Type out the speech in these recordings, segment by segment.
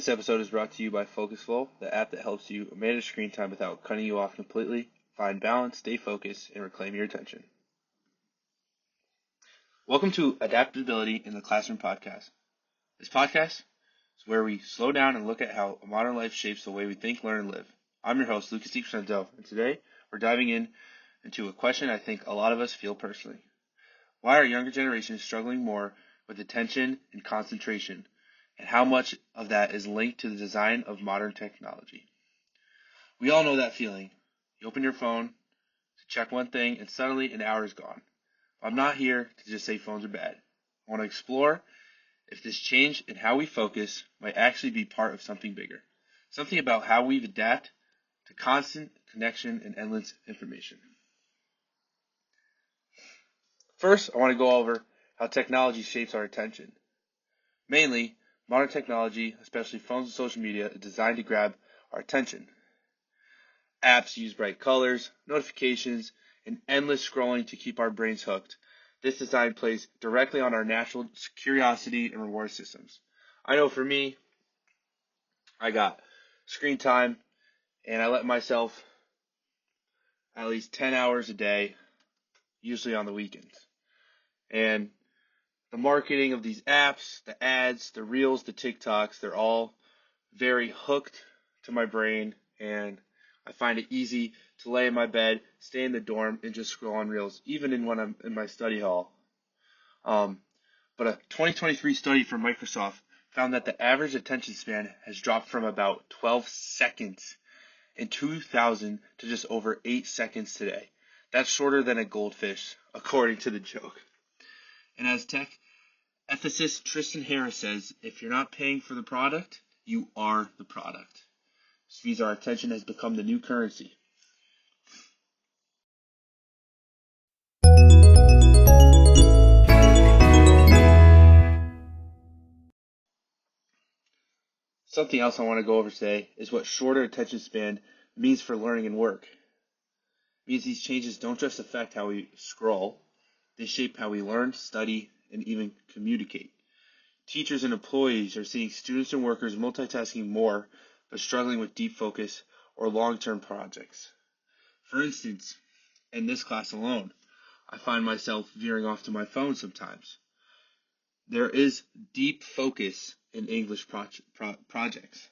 This episode is brought to you by Focusful, the app that helps you manage screen time without cutting you off completely, find balance, stay focused, and reclaim your attention. Welcome to Adaptability in the Classroom Podcast. This podcast is where we slow down and look at how modern life shapes the way we think, learn, and live. I'm your host, Lucas DiCrescenzo, and today we're diving into a question I think a lot of us feel personally. Why are younger generations struggling more with attention and concentration, and how much of that is linked to the design of modern technology? We all know that feeling. You open your phone to check one thing, and suddenly an hour is gone. I'm not here to just say phones are bad. I want to explore if this change in how we focus might actually be part of something bigger, something about how we adapt to constant connection and endless information. First, I want to go over how technology shapes our attention. Mainly, modern technology, especially phones and social media, is designed to grab our attention. Apps use bright colors, notifications, and endless scrolling to keep our brains hooked. This design plays directly on our natural curiosity and reward systems. I know for me, I got screen time, and I let myself at least 10 hours a day, usually on the weekends. And the marketing of these apps, the ads, the reels, the TikToks, they're all very hooked to my brain, and I find it easy to lay in my bed, stay in the dorm, and just scroll on reels, even when I'm in my study hall. But a 2023 study from Microsoft found that the average attention span has dropped from about 12 seconds in 2000 to just over 8 seconds today. That's shorter than a goldfish, according to the joke. And as tech ethicist Tristan Harris says, if you're not paying for the product, you are the product. This means our attention has become the new currency. Something else I want to go over today is what shorter attention span means for learning and work. It means these changes don't just affect how we scroll, they shape how we learn, study, and even communicate. Teachers and employees are seeing students and workers multitasking more, but struggling with deep focus or long-term projects. For instance, in this class alone, I find myself veering off to my phone sometimes. There is deep focus in English projects.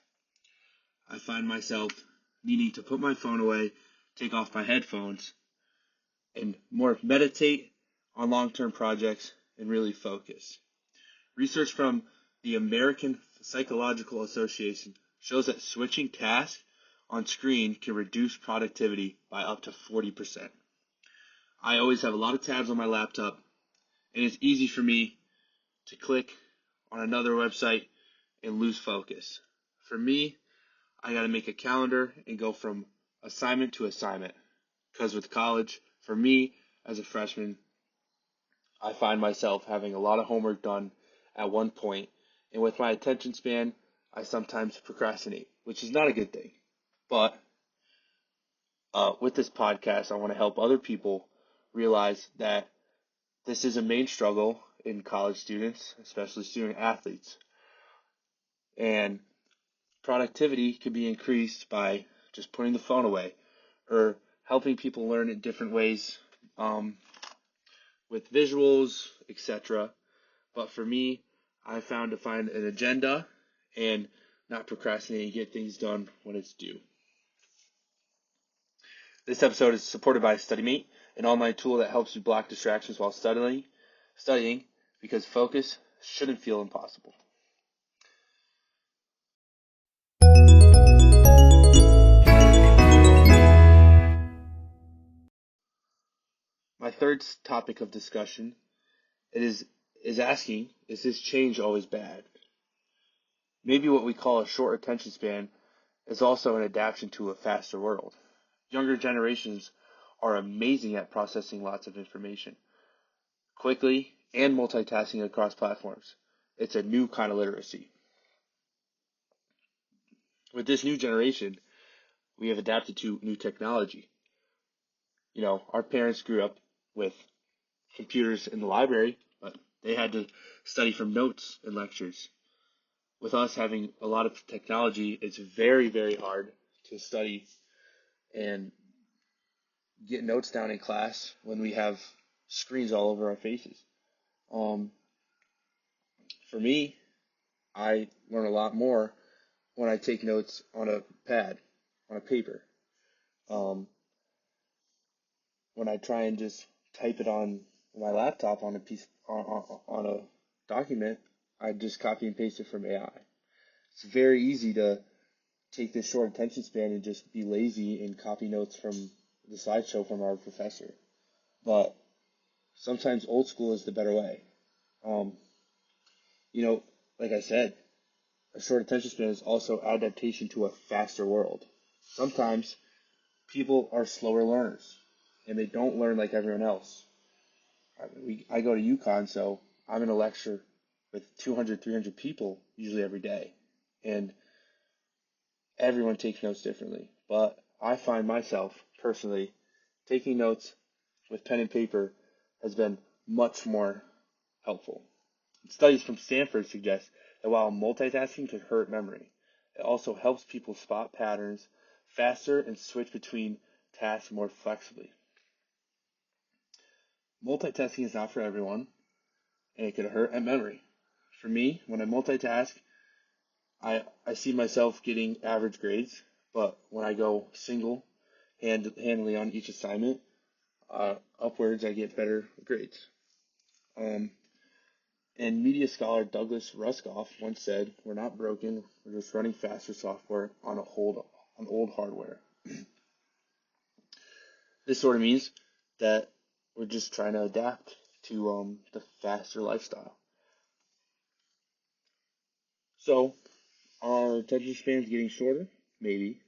I find myself needing to put my phone away, take off my headphones, and more meditate on long-term projects and really focus. Research from the American Psychological Association shows that switching tasks on screen can reduce productivity by up to 40%. I always have a lot of tabs on my laptop, and it's easy for me to click on another website and lose focus. For me, I got to make a calendar and go from assignment to assignment. Because with college, for me as a freshman, I find myself having a lot of homework done at one point, and with my attention span, I sometimes procrastinate, which is not a good thing. But with this podcast, I want to help other people realize that this is a main struggle in college students, especially student athletes. And productivity can be increased by just putting the phone away or helping people learn in different ways with visuals, etc. But for me, I found to find an agenda and not procrastinate and get things done when it's due. This episode is supported by StudyMate, an online tool that helps you block distractions while studying because focus shouldn't feel impossible. My third topic of discussion is asking, is this change always bad? Maybe what we call a short attention span is also an adaptation to a faster world. Younger generations are amazing at processing lots of information quickly and multitasking across platforms. It's a new kind of literacy. With this new generation, we have adapted to new technology. You know, our parents grew up with computers in the library, but they had to study from notes and lectures. with us having a lot of technology, it's very, very hard to study and get notes down in class when we have screens all over our faces. Um, for me, I learn a lot more when I take notes on a pad, on a paper. Um, when I try and just type it on my laptop on a piece on a document, I just copy and paste it from AI. It's very easy to take this short attention span and just be lazy and copy notes from the slideshow from our professor. But sometimes old school is the better way. Um, like I said, a short attention span is also adaptation to a faster world. Sometimes people are slower learners and they don't learn like everyone else. I go to UConn, so I'm in a lecture with 200, 300 people usually every day. And everyone takes notes differently. But I find myself personally taking notes with pen and paper has been much more helpful. Studies from Stanford suggest that while multitasking can hurt memory, it also helps people spot patterns faster and switch between tasks more flexibly. Multitasking is not for everyone, and it can hurt at memory. For me, when I multitask, I see myself getting average grades, but when I go handily on each assignment, upwards, I get better grades. And media scholar Douglas Ruskoff once said, "We're not broken, we're just running faster software on old hardware." This sort of means that we're just trying to adapt to the faster lifestyle. So, are attention spans getting shorter? Maybe.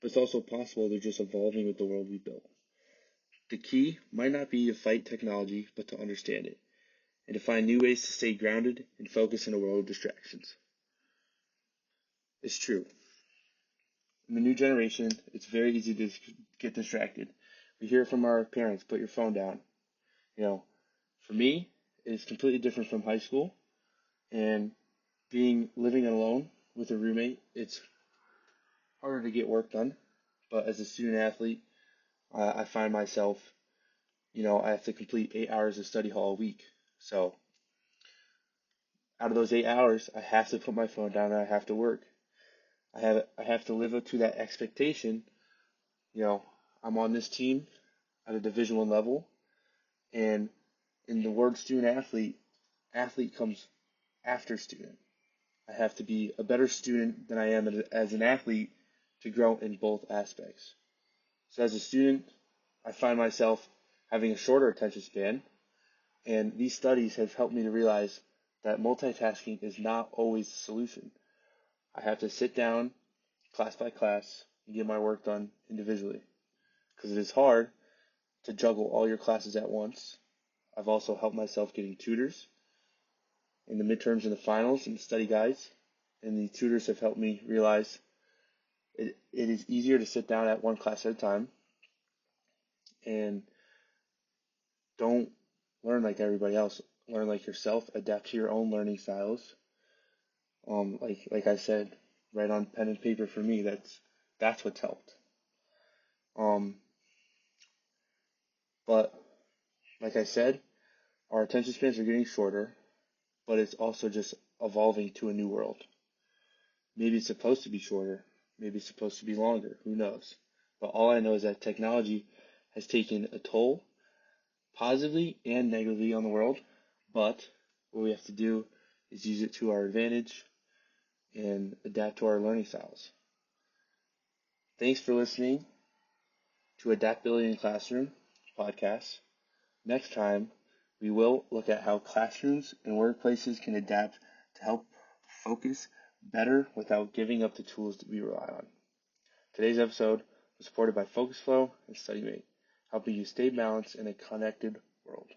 But it's also possible they're just evolving with the world we built. The key might not be to fight technology, but to understand it, and to find new ways to stay grounded and focus in a world of distractions. It's true. In the new generation, it's very easy to get distracted. We hear it from our parents, put your phone down. For me, it's completely different from high school, and living alone with a roommate, it's harder to get work done. But as a student athlete, I find myself, I have to complete 8 hours of study hall a week. So out of those 8 hours, I have to put my phone down and I have to work. I have to live up to that expectation. I'm on this team at a Division I level, and in the word student athlete comes after student. I have to be a better student than I am as an athlete to grow in both aspects. So as a student, I find myself having a shorter attention span, and these studies have helped me to realize that multitasking is not always the solution. I have to sit down, class by class, and get my work done individually, because it is hard to juggle all your classes at once. I've also helped myself getting tutors in the midterms and the finals and the study guides, and the tutors have helped me realize it is easier to sit down at one class at a time and don't learn like everybody else. Learn like yourself, adapt to your own learning styles. Like I said, write on pen and paper for me. That's what's helped. But like I said, our attention spans are getting shorter, but it's also just evolving to a new world. Maybe it's supposed to be shorter. Maybe it's supposed to be longer. Who knows? But all I know is that technology has taken a toll, positively and negatively, on the world. But what we have to do is use it to our advantage and adapt to our learning styles. Thanks for listening to Adaptability in the Classroom podcast. Next time, we will look at how classrooms and workplaces can adapt to help focus better without giving up the tools that we rely on. Today's episode was supported by FocusFlow and StudyMate, helping you stay balanced in a connected world.